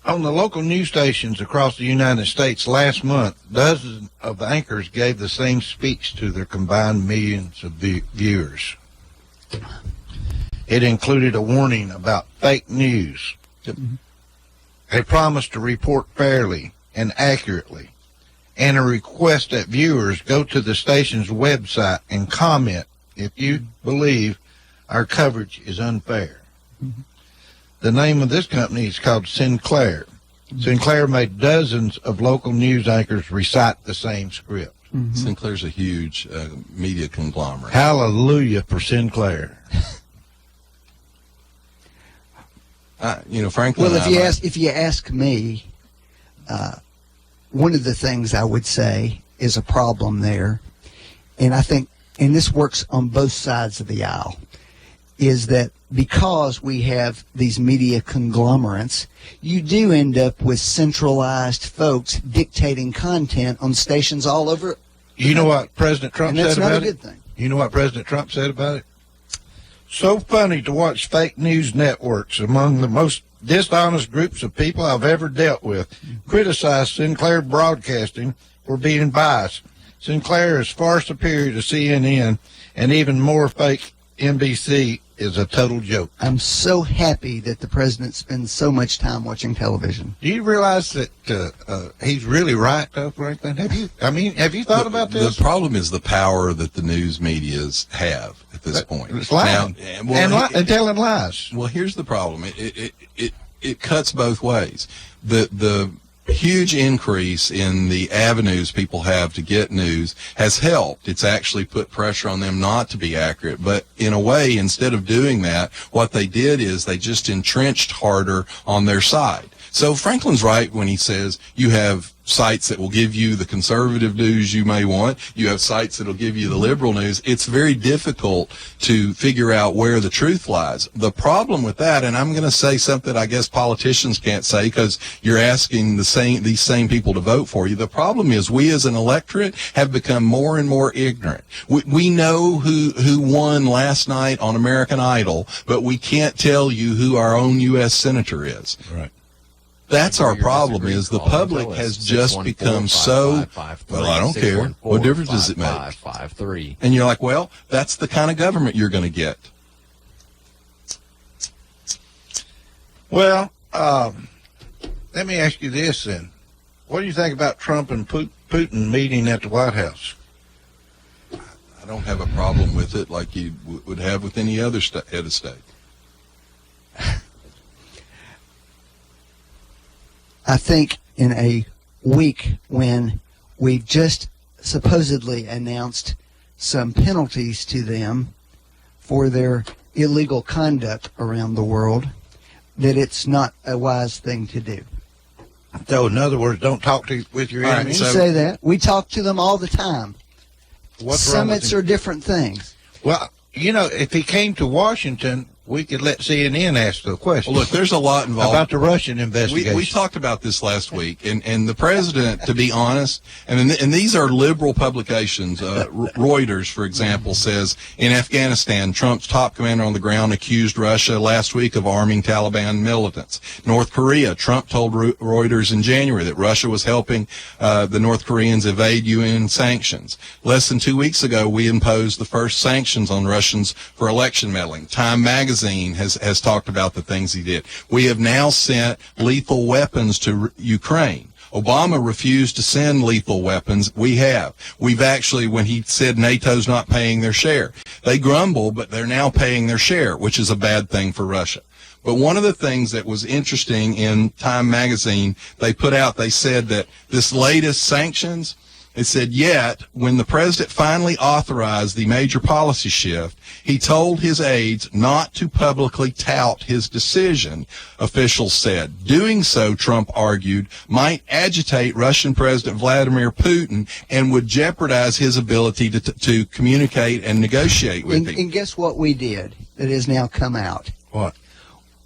On the local news stations across the United States last month, dozens of anchors gave the same speech to their combined millions of viewers. It included a warning about fake news, a promise to report fairly and accurately, and a request that viewers go to the station's website and comment if you believe our coverage is unfair. Mm-hmm. The name of this company is called Sinclair. Sinclair made dozens of local news anchors recite the same script. Mm-hmm. Sinclair's a huge media conglomerate. Hallelujah for Sinclair. Franklin. Well, if you ask me, one of the things I would say is a problem there, and I think, and this works on both sides of the aisle, is that because we have these media conglomerates, you do end up with centralized folks dictating content on stations all over. You know what President Trump said about it? And that's not a good thing. You know what President Trump said about it? So funny to watch fake news networks among the most dishonest groups of people I've ever dealt with criticize Sinclair Broadcasting for being biased. Sinclair is far superior to CNN, and even more fake NBC is a total joke. I'm so happy that the president spends so much time watching television. Do you realize that he's really right, though, Franklin? Have you thought about this? The problem is the power that the news medias have at this point. It's lying and telling lies. Well, here's the problem. It cuts both ways. The huge increase in the avenues people have to get news has helped. It's actually put pressure on them not to be accurate. But in a way, instead of doing that, what they did is they just entrenched harder on their side. So Franklin's right when he says you have sites that will give you the conservative news you may want. You have sites that will give you the liberal news. It's very difficult to figure out where the truth lies. The problem with that, and I'm going to say something I guess politicians can't say because you're asking these same people to vote for you. The problem is we as an electorate have become more and more ignorant. We know who won last night on American Idol, but we can't tell you who our own U.S. senator is. Right. That's our problem, is the public has just become so, well, I don't care. What difference does it make? And you're like, well, that's the kind of government you're going to get. Well, let me ask you this then. What do you think about Trump and Putin meeting at the White House? I don't have a problem with it like you would have with any other head of state. I think in a week when we just supposedly announced some penalties to them for their illegal conduct around the world, that it's not a wise thing to do. So, in other words, don't talk with your enemies. You say that. We talk to them all the time. What's wrong with Summits him? are different things. Well, you know, if he came to Washington, we could let CNN ask the question. Well, look, there's a lot involved. About the Russian investigation. We talked about this last week, and the president, to be honest, and these are liberal publications. Reuters, for example, says in Afghanistan, Trump's top commander on the ground accused Russia last week of arming Taliban militants. North Korea, Trump told Reuters in January that Russia was helping the North Koreans evade UN sanctions. Less than 2 weeks ago, we imposed the first sanctions on Russians for election meddling. Time magazine has talked about the things he did. We have now sent lethal weapons to Ukraine. Obama refused to send lethal weapons. We have. We've actually, when he said NATO's not paying their share, they grumble, but they're now paying their share, which is a bad thing for Russia. But one of the things that was interesting in Time magazine, they said that this latest sanctions, it said, yet, when the president finally authorized the major policy shift, he told his aides not to publicly tout his decision, officials said. Doing so, Trump argued, might agitate Russian President Vladimir Putin and would jeopardize his ability to communicate and negotiate with him. And guess what we did that has now come out? What?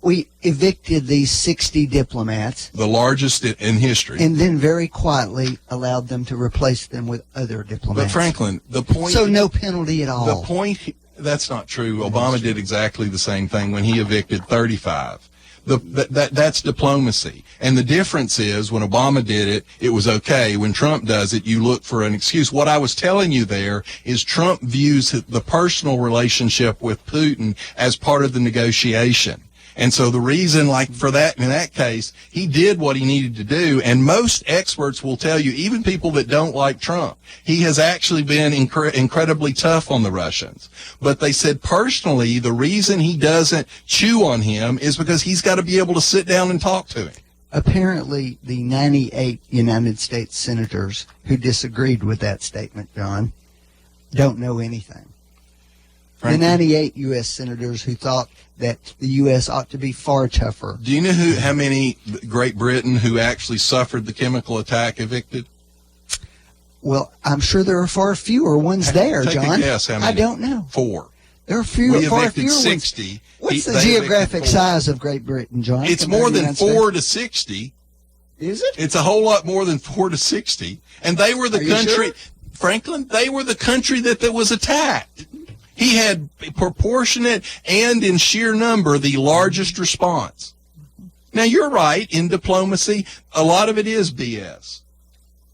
We evicted these 60 diplomats. The largest in history. And then very quietly allowed them to replace them with other diplomats. But Franklin, the point... So no penalty at all. The point... That's not true. Obama did exactly the same thing when he evicted 35. That's diplomacy. And the difference is when Obama did it, it was okay. When Trump does it, you look for an excuse. What I was telling you there is Trump views the personal relationship with Putin as part of the negotiation. And so the reason, like for that, in that case, he did what he needed to do. And most experts will tell you, even people that don't like Trump, he has actually been incredibly tough on the Russians. But they said personally, the reason he doesn't chew on him is because he's got to be able to sit down and talk to him. Apparently, the 98 United States senators who disagreed with that statement, John, don't know anything. The 98 U.S. senators who thought that the U.S. ought to be far tougher. Do you know how many Great Britain who actually suffered the chemical attack evicted? Well, I'm sure there are far fewer ones there, Take John. a guess how many. I don't know. 4. There are far evicted fewer 60. ones. What's the geographic size of Great Britain, John? It's more than 4 to 60. Is it? It's a whole lot more than 4 to 60. And they were the country, sure? Franklin, they were the country that was attacked. He had proportionate and in sheer number the largest response. Now, you're right, in diplomacy, a lot of it is BS.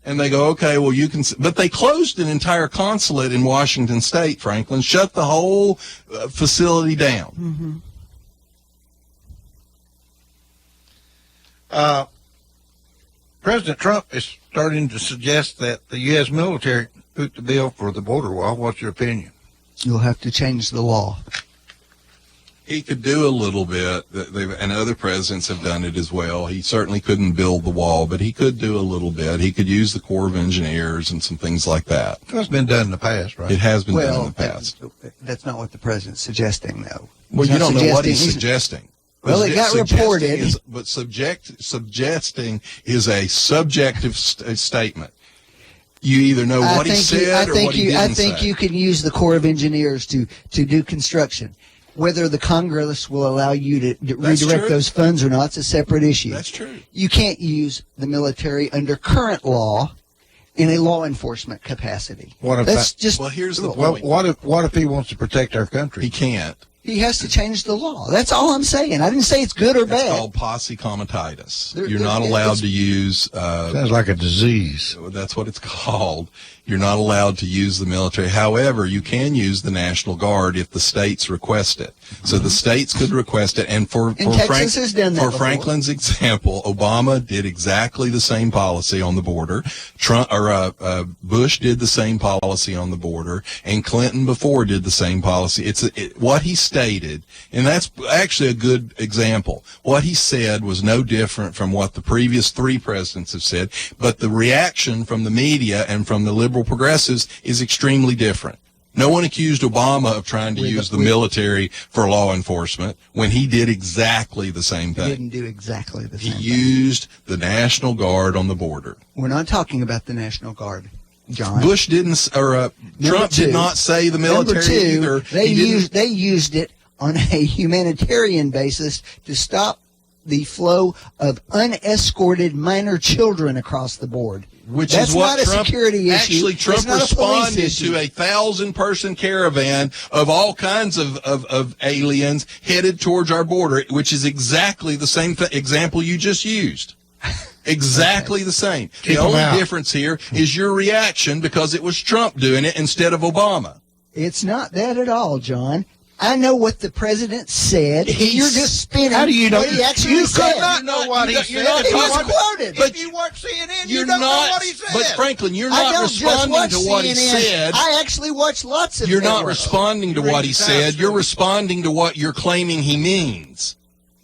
And they go, okay, well, you can, but they closed an entire consulate in Washington State, Franklin, shut the whole facility down. Mm-hmm. President Trump is starting to suggest that the U.S. military put the bill for the border wall. What's your opinion? You'll have to change the law. He could do a little bit, and other presidents have done it as well. He certainly couldn't build the wall, but he could do a little bit. He could use the Corps of Engineers and some things like that. That's been done in the past, right? It has been done in the past. That's not what the president's suggesting, though. Well, you don't know what he's suggesting. Well, it got reported. But suggesting is a subjective statement. You either know what he said or what he didn't say. I think you can use the Corps of Engineers to do construction. Whether the Congress will allow you to redirect those funds or not, it's a separate issue. That's true. You can't use the military under current law in a law enforcement capacity. What if well, here's the point. What if he wants to protect our country? He can't. He has to change the law. That's all I'm saying. I didn't say it's good or It's bad. called posse comitatus. There- You're not allowed it's- to use. Sounds like a disease. That's what it's called. You're not allowed to use the military. However, you can use the National Guard if the states request it. So the states could request it. And for Texas has done that for before. Franklin's example, Obama did exactly the same policy on the border. Bush did the same policy on the border, and Clinton before did the same policy. What he stated, and that's actually a good example. What he said was no different from what the previous three presidents have said, but the reaction from the media and from the liberal progressives is extremely different. No one accused Obama of trying to use the military for law enforcement when he did exactly the same He thing. didn't do exactly the same He thing. used the National Guard on the border. We're not talking about the National Guard, John. Bush didn't, or Trump did not say the military Number two, either. They He didn't. used it on a humanitarian basis to stop the flow of unescorted minor children across the board. Which That's is what not Trump, a security issue. actually Trump It's not a police responded issue. to a 1,000-person caravan of all kinds of aliens headed towards our border, which is exactly the same example you just used. Exactly the same. Keep the 'em only out. difference here is your reaction because it was Trump doing it instead of Obama. It's not that at all, John. I know what the president said. You're just spinning. How do you know? what he actually You said? could not know what he said. He was quoted. If you weren't CNN, you You're don't know not, what he said. but Franklin, you're I not don't just responding watch to what he CNN. said. I actually watch lots of You're not networks. responding to what he said. You're responding to what you're claiming he means.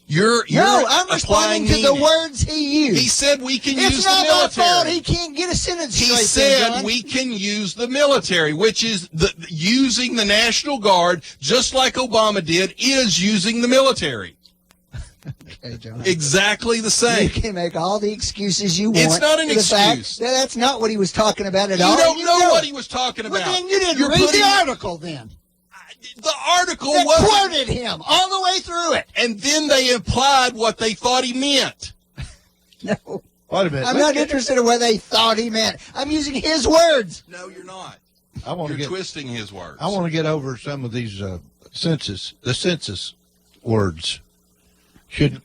You're No, I'm applying responding to the meaning. words he used. He said we can It's use the not my military. fault. He can't get a sentence He straight. said John. we can use the military, which is using the National Guard, just like Obama did, is using the military. Okay, John. Exactly the same. You can make all the excuses you want. It's not an for the fact excuse. that that's not what he was talking about at You all. don't and know know what it. he was talking Well, about. then you didn't You're read putting- the article then. The article That wasn't. quoted him all the way through it. And then they implied what they thought he meant. No. Wait a minute. I'm not interested in what they thought he meant. I'm using his words. No, you're not. I want to You're get. twisting his words. I want to get over some of these census words. Should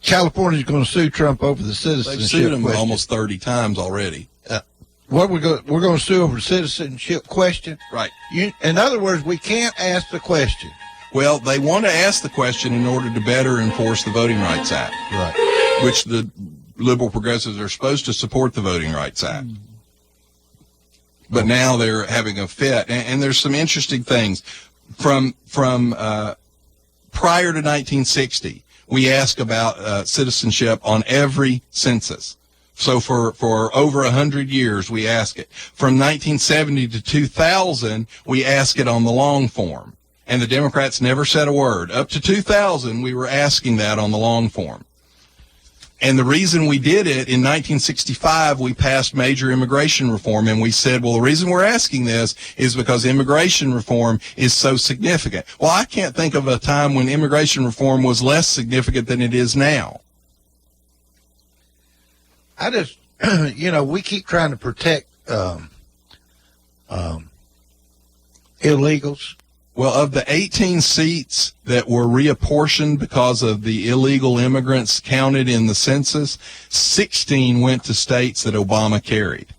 California's going to sue Trump over the citizenship They've sued him question? almost 30 times already. What we're going to sue over the citizenship question? Right. In other words, we can't ask the question. Well, they want to ask the question in order to better enforce the Voting Rights Act. Right. Which the liberal progressives are supposed to support the Voting Rights Act. But now they're having a fit. And there's some interesting things. From prior to 1960, we ask about citizenship on every census. So for over 100 years, we ask it. From 1970 to 2000, we ask it on the long form. And the Democrats never said a word. Up to 2000, we were asking that on the long form. And the reason we did it, in 1965, we passed major immigration reform, and we said, well, the reason we're asking this is because immigration reform is so significant. Well, I can't think of a time when immigration reform was less significant than it is now. I just, we keep trying to protect illegals. Well, of the 18 seats that were reapportioned because of the illegal immigrants counted in the census, 16 went to states that Obama carried.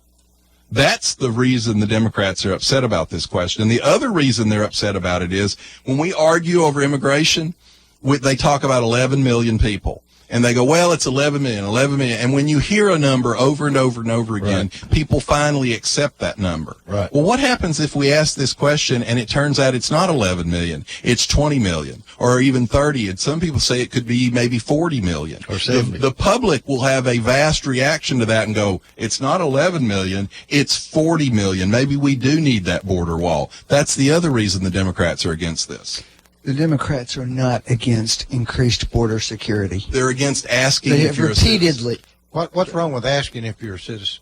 That's the reason the Democrats are upset about this question. And the other reason they're upset about it is when we argue over immigration, they talk about 11 million people. And they go, well, it's 11 million. And when you hear a number over and over and over again, people finally accept that number. Right. Well, what happens if we ask this question and it turns out it's not 11 million, it's 20 million, or even 30? And some people say it could be maybe 40 million. Or 70. The public will have a vast reaction to that and go, it's not 11 million, it's 40 million. Maybe we do need that border wall. That's the other reason the Democrats are against this. The Democrats are not against increased border security. They're against asking They if have you're a citizen. repeatedly. What's wrong with asking if you're a citizen?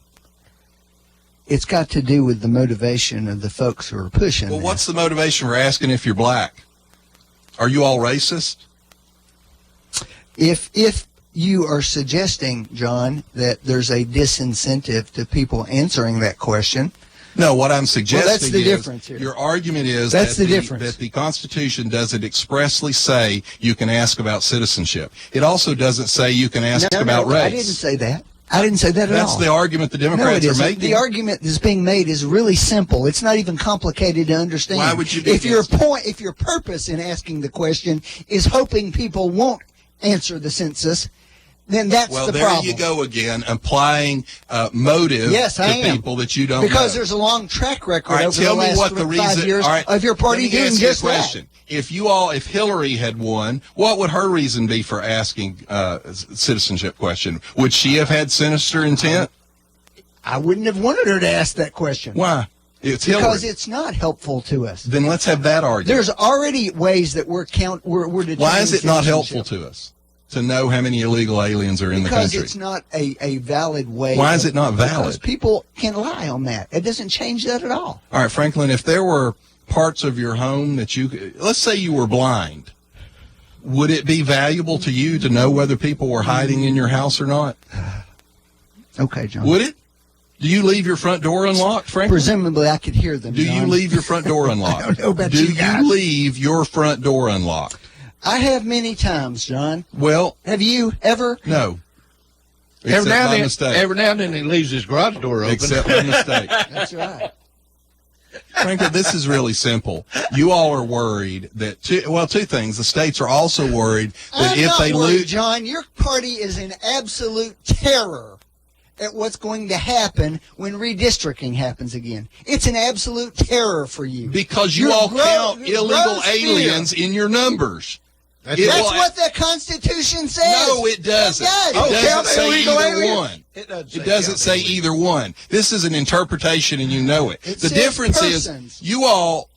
It's got to do with the motivation of the folks who are pushing. Well, this. what's the motivation for asking if you're black? Are you all racist? If you are suggesting, John, that there's a disincentive to people answering that question, No, what I'm suggesting that's the is difference here. Your argument is That's that the difference. that the Constitution doesn't expressly say you can ask about citizenship. It also doesn't say you can ask about race. I didn't say that. I didn't say that at all. That's the argument the Democrats no, are making. The argument that's being made is really simple. It's not even complicated to understand. Why would you be if your purpose in asking the question is hoping people won't answer the census, then that's the problem. Well, there you go again, applying motive to people that you don't know. Because there's a long track record right, over the last 5 years of your party doing just that. If Hillary had won, what would her reason be for asking citizenship question? Would she have had sinister intent? I wouldn't have wanted her to ask that question. Why? It's because Hillary. It's not helpful to us. Then let's have that argument. There's already ways that we're determining. Why is it not helpful to us to know how many illegal aliens are in the country? Because it's not a valid way. Why is it not valid? Because people can lie on that. It doesn't change that at all. All right, Franklin, if there were parts of your home that let's say you were blind, would it be valuable to you to know whether people were hiding in your house or not? Okay, John. Would it? Do you leave your front door unlocked, Franklin? Presumably I could hear them, Do John. you leave your front door unlocked? I don't know about Do you guys. you leave your front door unlocked? I have many times, John. Well, have you ever? No. Every now and then he leaves his garage door open. Except by mistake. That's right. Franklin, this is really simple. You all are worried that two things. The states are also worried that if they lose, John, your party is in absolute terror at what's going to happen when redistricting happens again. It's an absolute terror for you. Because you all count illegal aliens in your numbers. That's what the Constitution says. No, it doesn't. It doesn't say either one. It doesn't say either one. This is an interpretation, and you know it. The difference is you all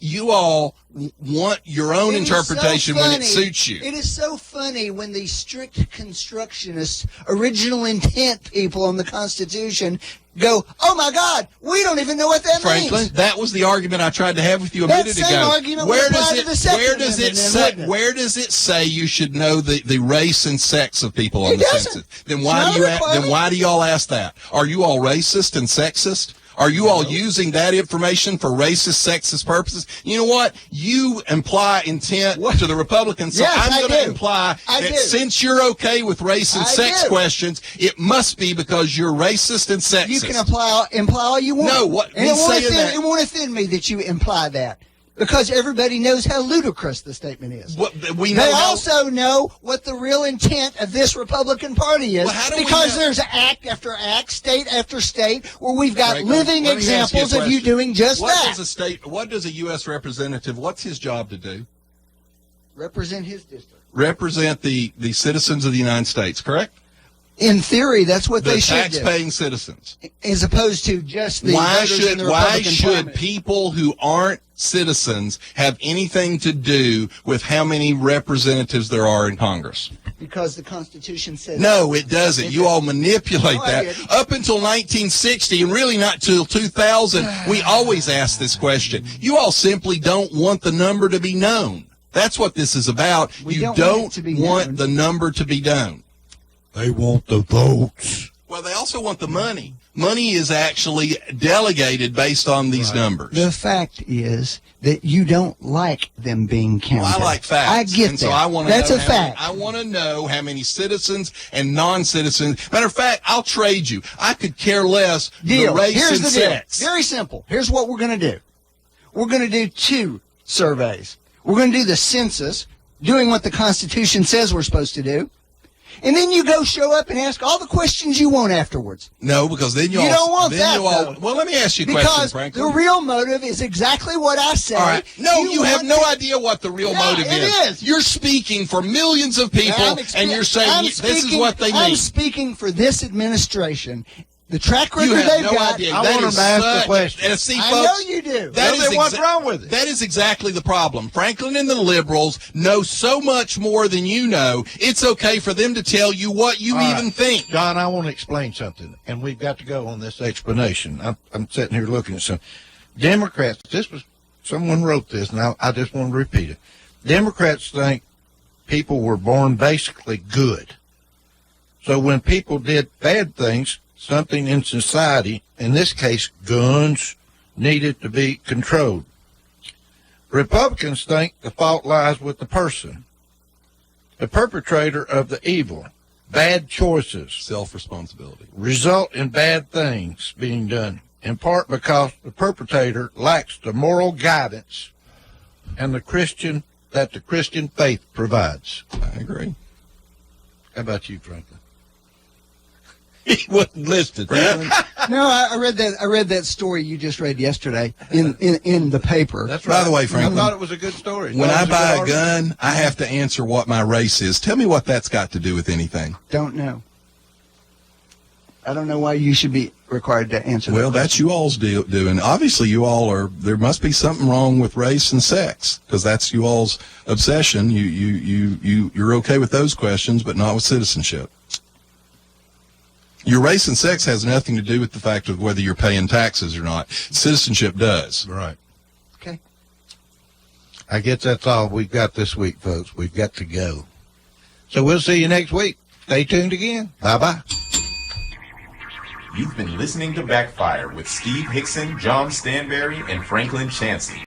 want your own interpretation when it suits you. It is so funny when the strict constructionists, original intent people on the Constitution go, oh my God, we don't even know what that means. Franklin, that was the argument I tried to have with you a minute ago. That same argument would apply to the Second Amendment, where does it say you should know the race and sex of people on the census? Then why do y'all ask that? Are you all racist and sexist? Are you all using that information for racist, sexist purposes? You know what? You imply intent to the Republicans, so I'm going to imply that since you're okay with race and sex questions, it must be because you're racist and sexist. You can imply all you want. No, it won't offend me that you imply that. Because everybody knows how ludicrous the statement is. They also know what the real intent of this Republican Party is. Because there's act after act, state after state, where we've got living examples of you doing just that. What does a U.S. representative, what's his job to do? Represent his district. Represent the citizens of the United States, correct? In theory, that's what they should do. The tax-paying citizens. As opposed to just the voters in the Republican Why should people who aren't citizens have anything to do with how many representatives there are in Congress? Because the Constitution says no, it doesn't. You all manipulate that. Up until 1960, and really not till 2000, we always asked this question. You all simply don't want the number to be known. That's what this is about. You don't want the number to be known. They want the votes. Well, they also want the money. Money is actually delegated based on these numbers. The fact is that you don't like them being counted. Well, I like facts. I get and that. So I want to That's know a fact. I want to know how many citizens and non-citizens. Matter of fact, I'll trade you. I could care less the race Here's and the sex. Deal. Very simple. Here's what we're going to do. We're going to do 2 surveys. We're going to do the census, doing what the Constitution says we're supposed to do. And then you go show up and ask all the questions you want afterwards. No, because then you don't want that. Well, let me ask you a question, Franklin. The real motive is exactly what I say. All right. No, you have no idea what the real motive is. It is. You're speaking for millions of people, and you're saying this is what they mean. I'm speaking for this administration. The track record they've got. I want them to ask the question. See, I folks, know you do. What's wrong with it? That is exactly the problem. Franklin and the liberals know so much more than you know. It's okay for them to tell you what you even think. John, I want to explain something, and we've got to go on this explanation. I'm sitting here looking at some Democrats. Someone wrote this, and I just want to repeat it. Democrats think people were born basically good. So when people did bad things, something in society, in this case, guns, needed to be controlled. Republicans think the fault lies with the person, the perpetrator of the evil. Bad choices, self-responsibility, result in bad things being done, in part because the perpetrator lacks the moral guidance and the Christian faith provides. I agree. How about you, Franklin? He wasn't listed. No, I read that story you just read yesterday in the paper. That's right. By the way, Franklin, I thought it was a good story. When I buy a gun, I have to answer what my race is. Tell me what that's got to do with anything. Don't know. I don't know why you should be required to answer. Well, that's you all's doing. Obviously, you all are. There must be something wrong with race and sex, because that's you all's obsession. You're okay with those questions, but not with citizenship. Your race and sex has nothing to do with the fact of whether you're paying taxes or not. Citizenship does. Right. Okay. I guess that's all we've got this week, folks. We've got to go. So we'll see you next week. Stay tuned again. Bye-bye. You've been listening to Backfire with Steve Hickson, John Stanberry, and Franklin Chansey.